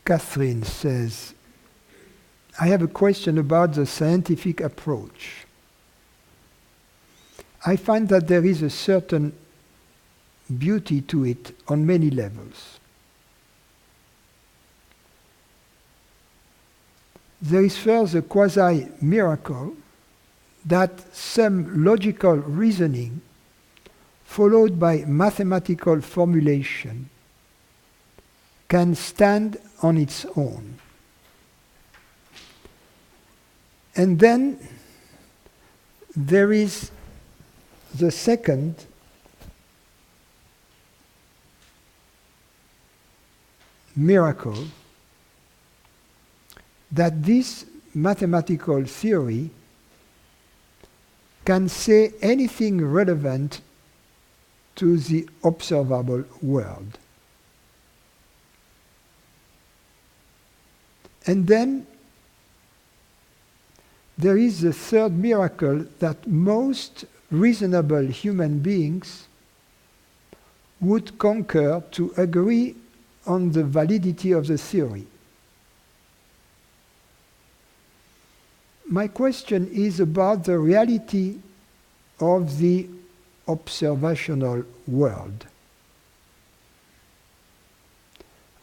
Catherine says, I have a question about the scientific approach. I find that there is a certain beauty to it on many levels. There is first a quasi-miracle that some logical reasoning followed by mathematical formulation can stand on its own. And then there is the second miracle, that this mathematical theory can say anything relevant to the observable world. And then there is the third miracle, that most reasonable human beings would concur to agree on the validity of the theory. My question is about the reality of the observational world.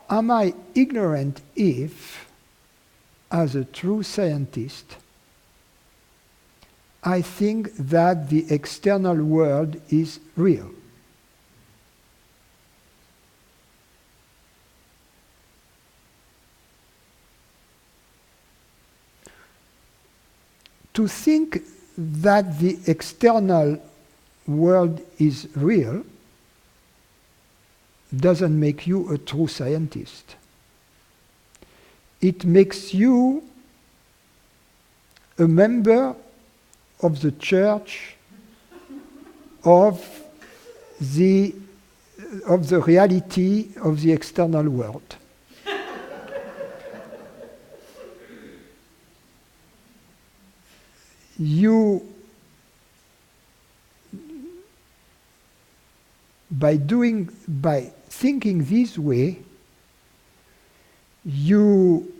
Am I ignorant if, as a true scientist, I think that the external world is real? To think that the external world is real doesn't make you a true scientist. It makes you a member of the church of the reality of the external world. You, by thinking this way, you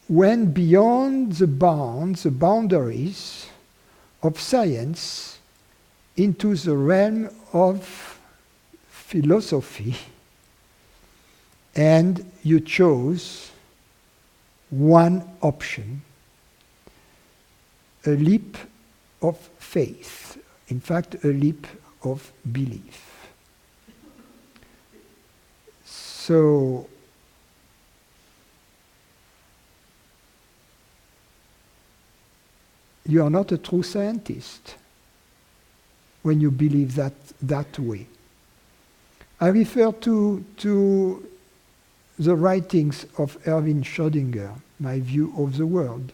went beyond the boundaries of science into the realm of philosophy, and you chose one option, a leap of faith, in fact, a leap of belief. So, you are not a true scientist when you believe that way. I refer to the writings of Erwin Schrödinger, My View of the World,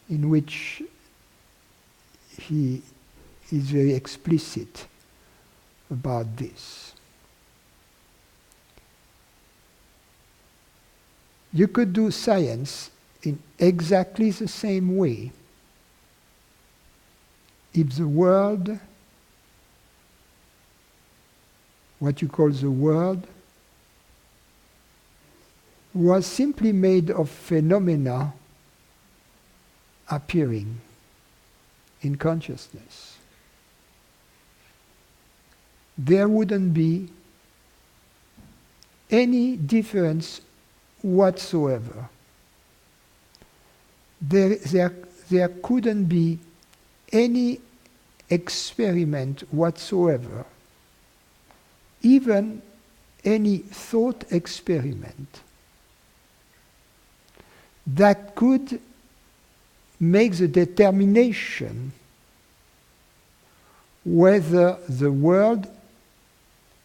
in which he is very explicit about this. You could do science in exactly the same way if the world, what you call the world, was simply made of phenomena appearing in consciousness. There wouldn't be any difference whatsoever. There couldn't be any experiment whatsoever, even any thought experiment, that could make the determination whether the world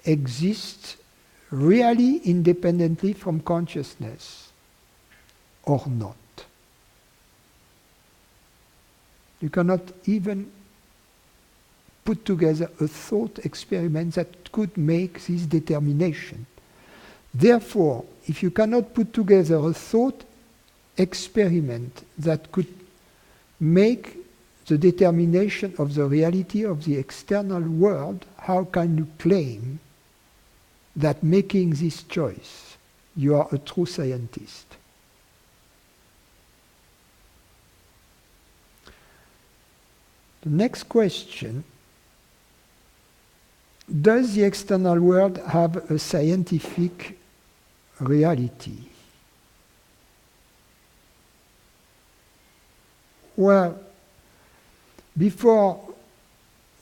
exists really independently from consciousness or not. You cannot even put together a thought experiment that could make this determination. Therefore, if you cannot put together a thought experiment that could make the determination of the reality of the external world, how can you claim that making this choice you are a true scientist. The next question: does the external world have a scientific reality? Well, before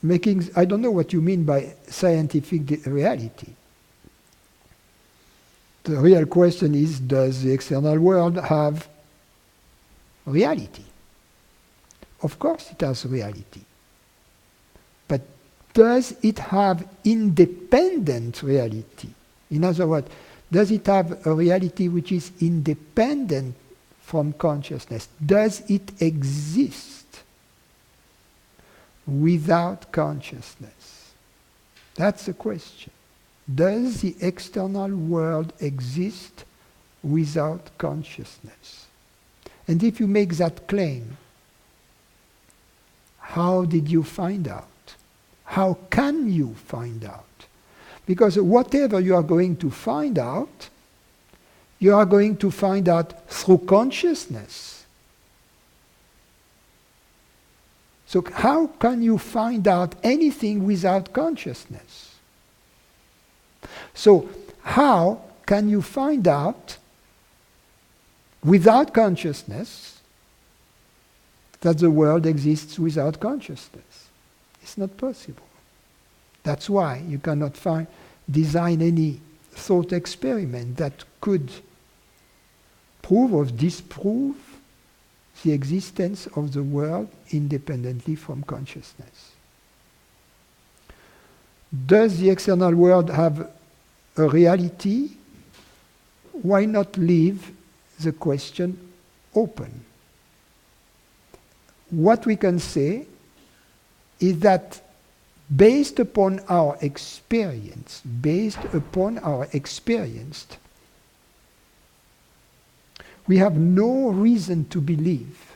making, I don't know what you mean by scientific reality. The real question is, does the external world have reality? Of course it has reality. But does it have independent reality? In other words, does it have a reality which is independent from consciousness? Does it exist without consciousness? That's the question. Does the external world exist without consciousness? And if you make that claim, how did you find out? How can you find out? Because whatever you are going to find out, you are going to find out through consciousness. So how can you find out anything without consciousness? So how can you find out without consciousness that the world exists without consciousness? It's not possible. That's why you cannot design any thought experiment that could prove or disprove the existence of the world independently from consciousness. Does the external world have a reality? Why not leave the question open? What we can say is that based upon our experience, we have no reason to believe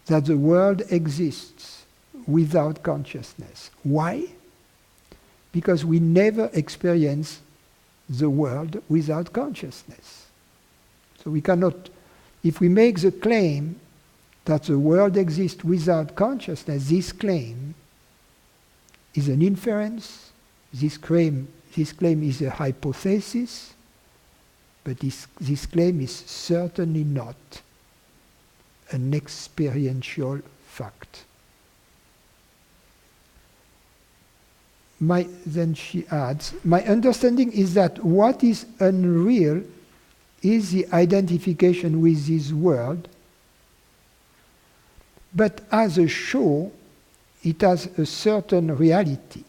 that the world exists without consciousness. Why? Because we never experience the world without consciousness. So we cannot, if we make the claim that the world exists without consciousness, this claim is an inference, this claim is a hypothesis, but this claim is certainly not an experiential fact. Then she adds, my understanding is that what is unreal is the identification with this world, but as a show, it has a certain reality.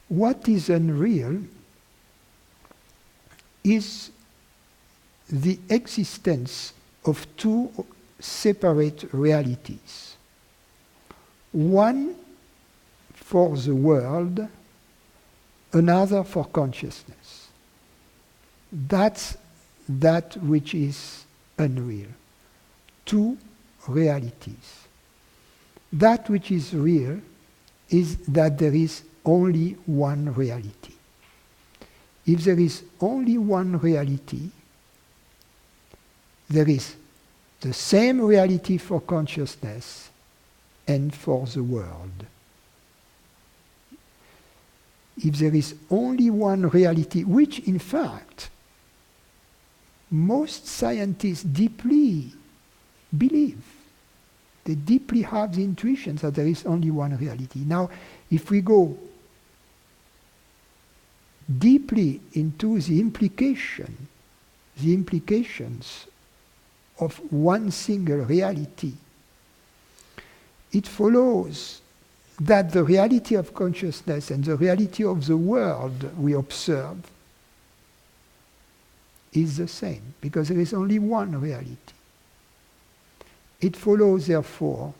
What is unreal is the existence of two separate realities. One for the world, another for consciousness. That's that which is unreal. Two realities. That which is real is that there is only one reality. If there is only one reality, there is the same reality for consciousness and for the world. If there is only one reality, which in fact most scientists deeply believe, they deeply have the intuition that there is only one reality. Now, if we go deeply into the implications of one single reality, it follows that the reality of consciousness and the reality of the world we observe is the same, because there is only one reality. It follows, therefore,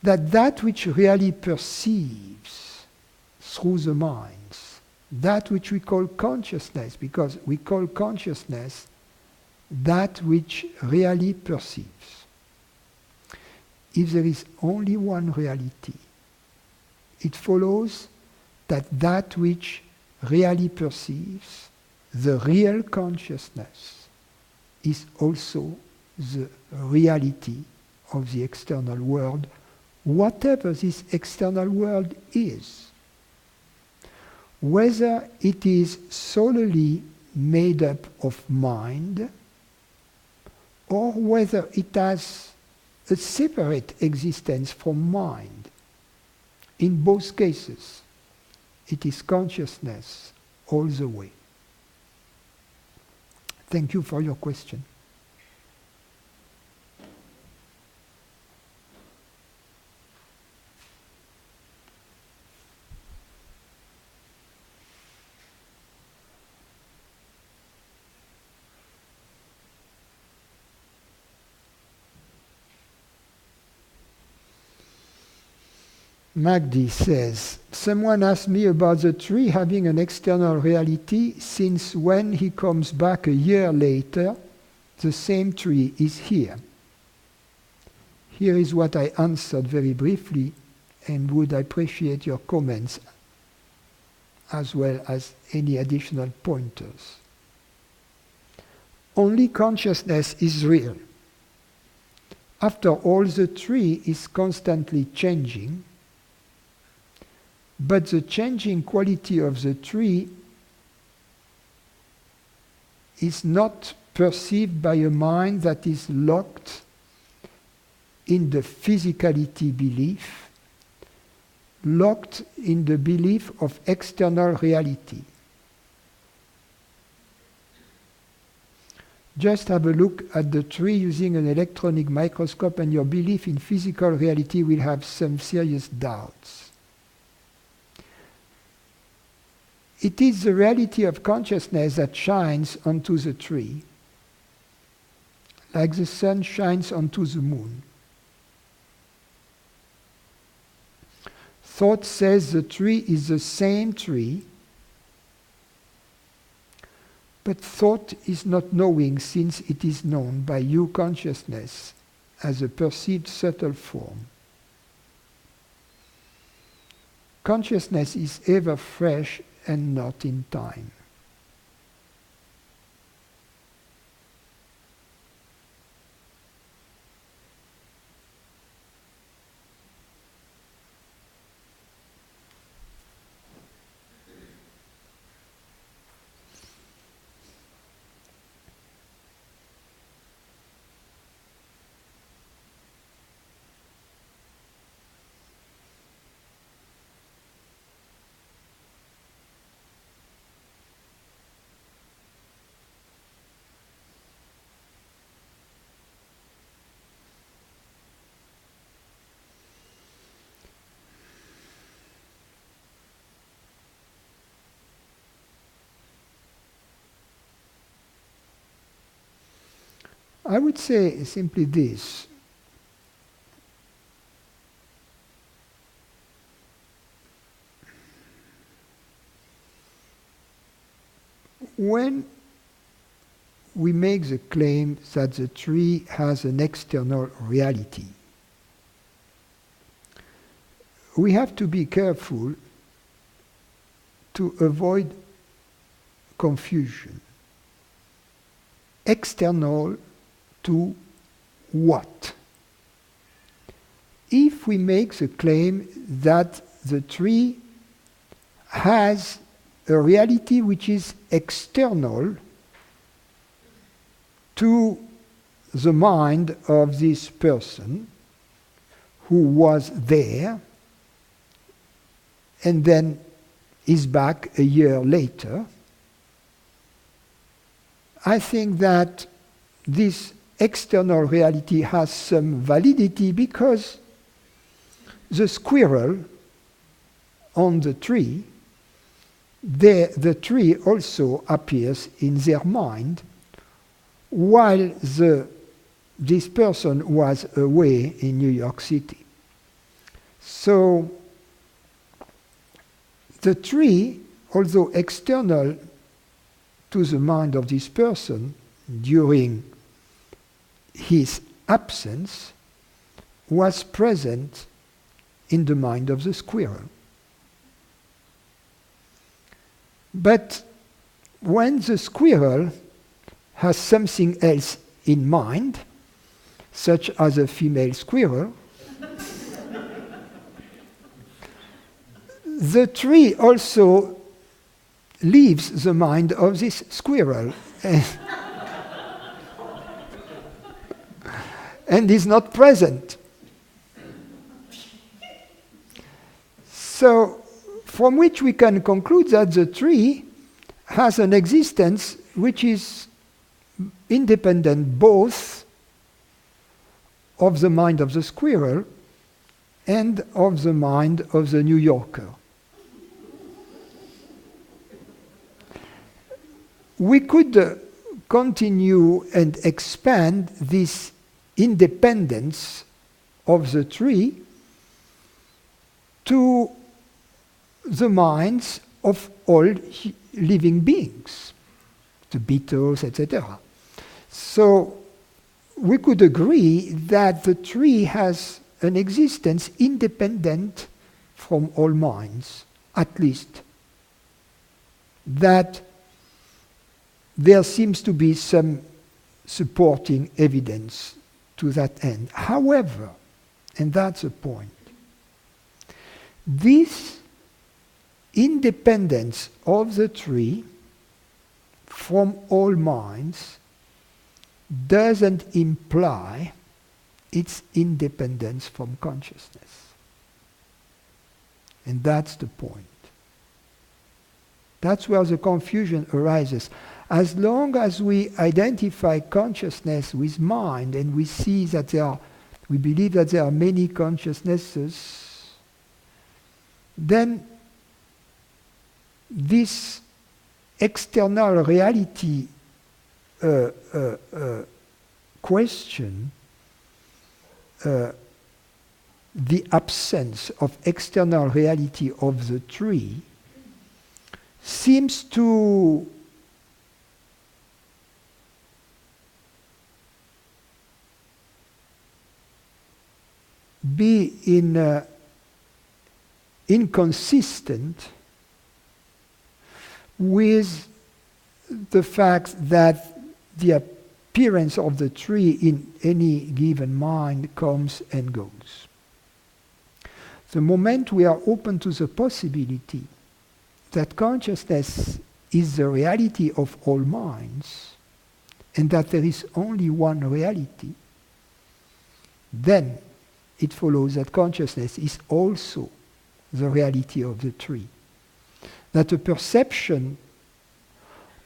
that that which really perceives through the minds, that which we call consciousness, because we call consciousness that which really perceives. if there is only one reality, it follows that that which really perceives the real consciousness is also the reality of the external world, whatever this external world is. Whether it is solely made up of mind, or whether it has a separate existence from mind. In both cases, it is consciousness all the way. Thank you for your question. Magdi says, someone asked me about the tree having an external reality, since when he comes back a year later, the same tree is here. Here is what I answered very briefly, and would appreciate your comments as well as any additional pointers. Only consciousness is real. After all, the tree is constantly changing, but the changing quality of the tree is not perceived by a mind that is locked in the physicality belief, locked in the belief of external reality. Just have a look at the tree using an electronic microscope, and your belief in physical reality will have some serious doubts. It is the reality of consciousness that shines onto the tree, like the sun shines onto the moon. Thought says the tree is the same tree, but thought is not knowing, since it is known by you consciousness as a perceived subtle form. Consciousness is ever fresh and not in time. I would say simply this. When we make the claim that the tree has an external reality, we have to be careful to avoid confusion. External to what? If we make the claim that the tree has a reality which is external to the mind of this person who was there and then is back a year later, I think that this external reality has some validity, because the squirrel on the tree, the tree also appears in their mind, while this person was away in New York City. So the tree, although external to the mind of this person during his absence, was present in the mind of the squirrel. But when the squirrel has something else in mind, such as a female squirrel, the tree also leaves the mind of this squirrel and is not present. So, from which we can conclude that the tree has an existence which is independent both of the mind of the squirrel and of the mind of the New Yorker. We could continue and expand this independence of the tree to the minds of all living beings, the beetles, etc. So we could agree that the tree has an existence independent from all minds, at least. That there seems to be some supporting evidence to that end. However, and that's the point, this independence of the tree from all minds doesn't imply its independence from consciousness. And that's the point. That's where the confusion arises. As long as we identify consciousness with mind and we see that we believe that there are many consciousnesses, then this external reality question, the absence of external reality of the tree, seems to be inconsistent with the fact that the appearance of the tree in any given mind comes and goes. The moment we are open to the possibility that consciousness is the reality of all minds and that there is only one reality, then it follows that consciousness is also the reality of the tree. That the perception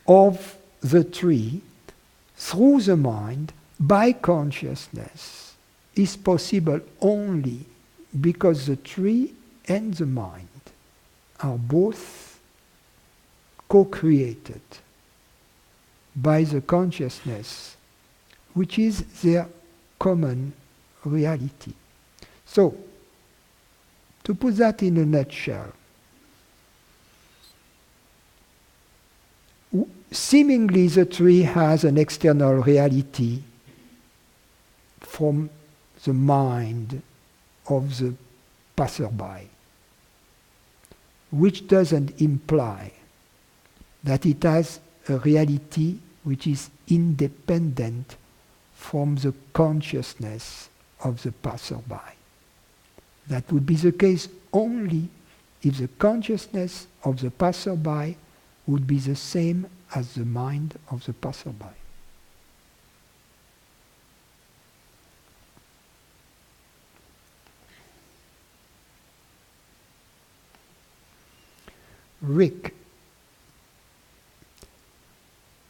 of the tree through the mind by consciousness is possible only because the tree and the mind are both co-created by the consciousness, which is their common reality. So, to put that in a nutshell, seemingly the tree has an external reality from the mind of the passerby, which doesn't imply that it has a reality which is independent from the consciousness of the passerby. That would be the case only if the consciousness of the passerby would be the same as the mind of the passerby. Rick,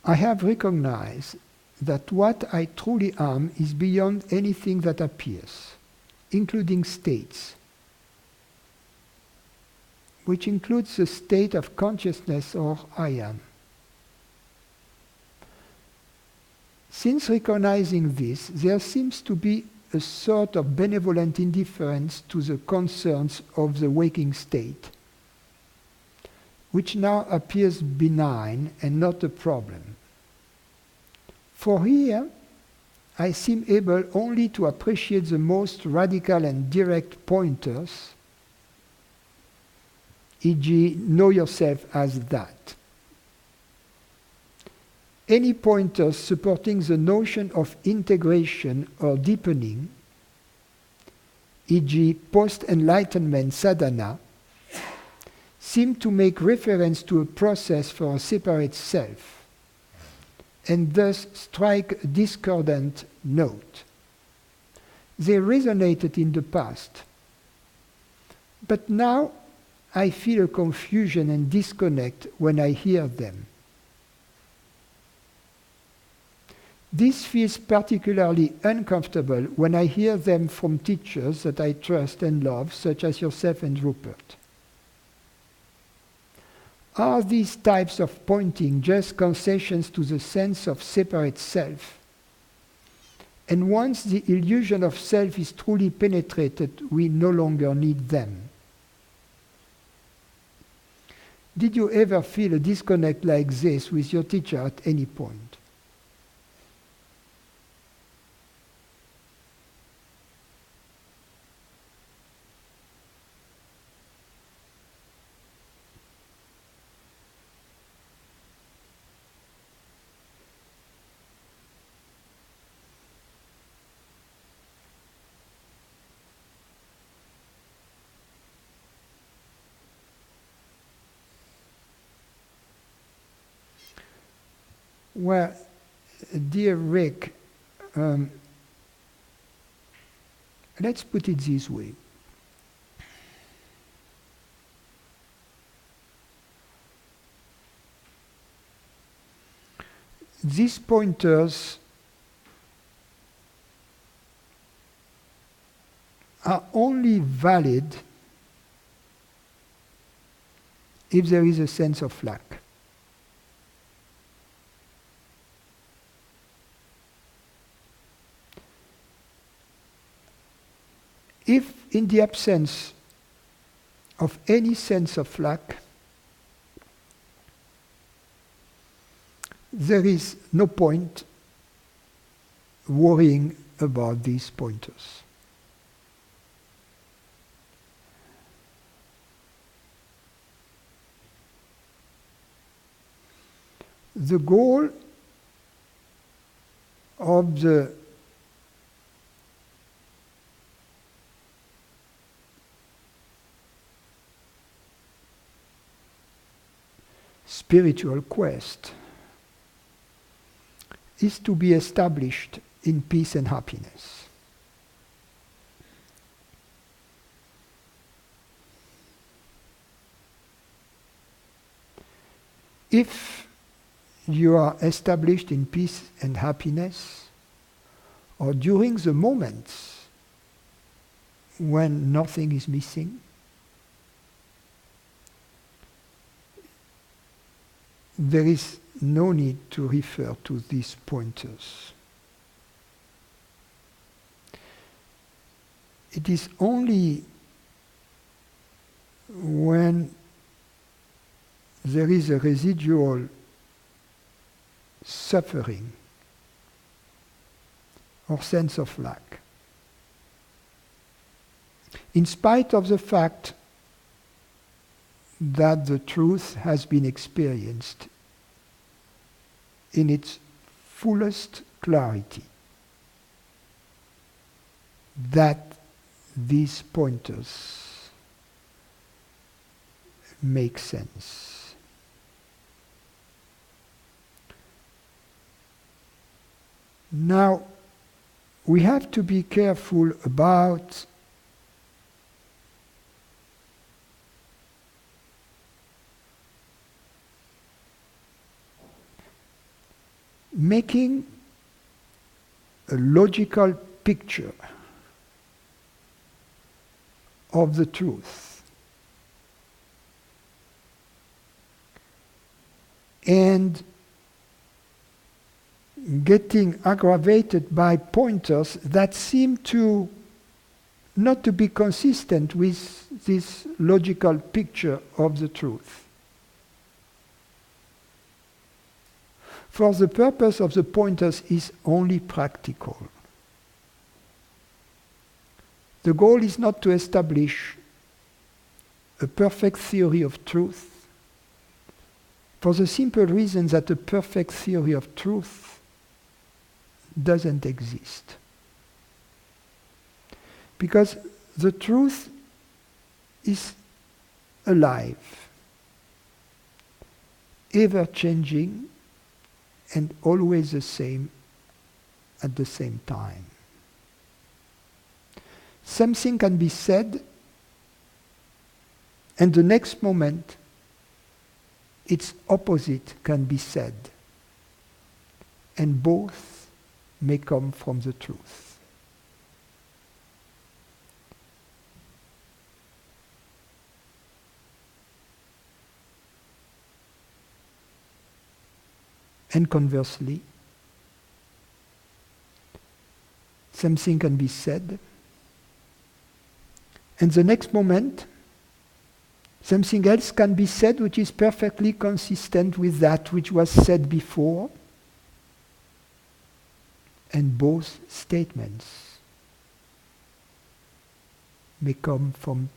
I have recognized that what I truly am is beyond anything that appears, including states, which includes the state of consciousness or I am. Since recognizing this, there seems to be a sort of benevolent indifference to the concerns of the waking state, which now appears benign and not a problem. For here, I seem able only to appreciate the most radical and direct pointers, e.g., know yourself as that. Any pointers supporting the notion of integration or deepening, e.g., post-enlightenment sadhana, seem to make reference to a process for a separate self, and thus strike a discordant note. They resonated in the past, but now I feel a confusion and disconnect when I hear them. This feels particularly uncomfortable when I hear them from teachers that I trust and love, such as yourself and Rupert. Are these types of pointing just concessions to the sense of separate self? And once the illusion of self is truly penetrated, we no longer need them. Did you ever feel a disconnect like this with your teacher at any point? Well, dear Rick, let's put it this way. These pointers are only valid if there is a sense of lack. If in the absence of any sense of lack, there is no point worrying about these pointers. The goal of the spiritual quest is to be established in peace and happiness. If you are established in peace and happiness, or during the moments when nothing is missing, there is no need to refer to these pointers. It is only when there is a residual suffering or sense of lack, in spite of the fact that the truth has been experienced in its fullest clarity, that these pointers make sense. Now, we have to be careful about making a logical picture of the truth and getting aggravated by pointers that seem to not to be consistent with this logical picture of the truth. For the purpose of the pointers is only practical. The goal is not to establish a perfect theory of truth, for the simple reason that a perfect theory of truth doesn't exist. Because the truth is alive, ever-changing, and always the same at the same time. Something can be said, and the next moment, its opposite can be said, and both may come from the truth. And conversely, something can be said, and the next moment, something else can be said which is perfectly consistent with that which was said before, and both statements may come from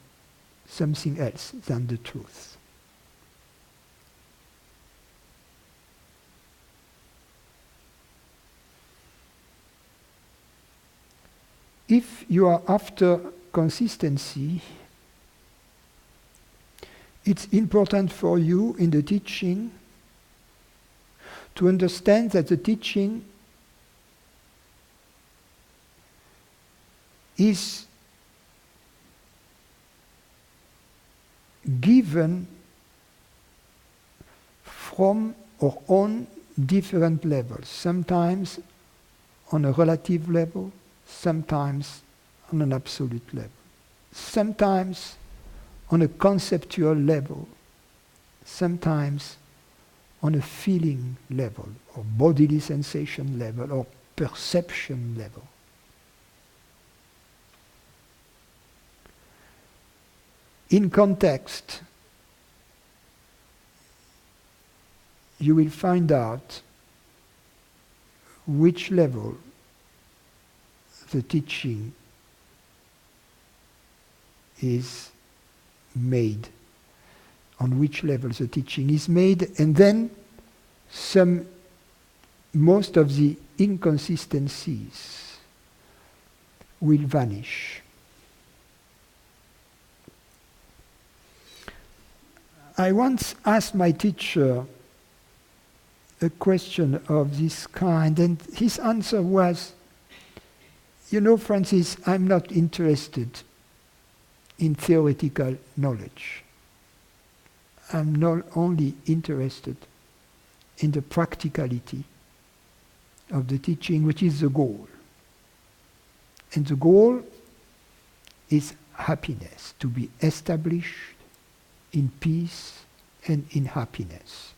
something else than the truth. If you are after consistency, it's important for you in the teaching to understand that the teaching is given from or on different levels, sometimes on a relative level, sometimes on an absolute level, sometimes on a conceptual level, sometimes on a feeling level, or bodily sensation level, or perception level. In context, you will find out which level the teaching is made, on which level the teaching is made, and then most of the inconsistencies will vanish. I once asked my teacher a question of this kind, and his answer was, "You know, Francis, I'm not interested in theoretical knowledge. I'm not only interested in the practicality of the teaching, which is the goal. And the goal is happiness, to be established in peace and in happiness."